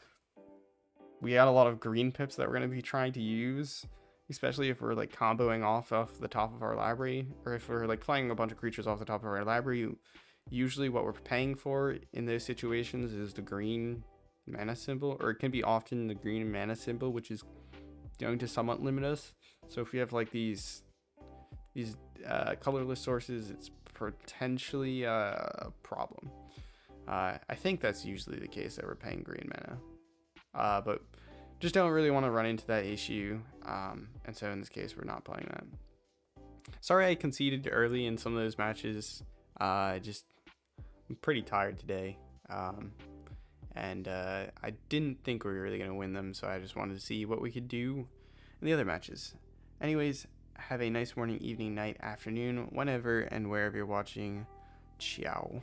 we got a lot of green pips that we're going to be trying to use, especially if we're like comboing off the top of our library, or if we're like playing a bunch of creatures off the top of our library. Usually what we're paying for in those situations is the green mana symbol, or it can be often the green mana symbol, which is going to somewhat limit us. So if we have like these colorless sources, it's potentially a problem. I think that's usually the case, that we're paying green mana, but just don't really want to run into that issue, and so in this case we're not playing that. Sorry I conceded early in some of those matches. I'm pretty tired today, and I didn't think we were really going to win them, so I just wanted to see what we could do in the other matches. Anyways, have a nice morning, evening, night, afternoon, whenever and wherever you're watching. Ciao.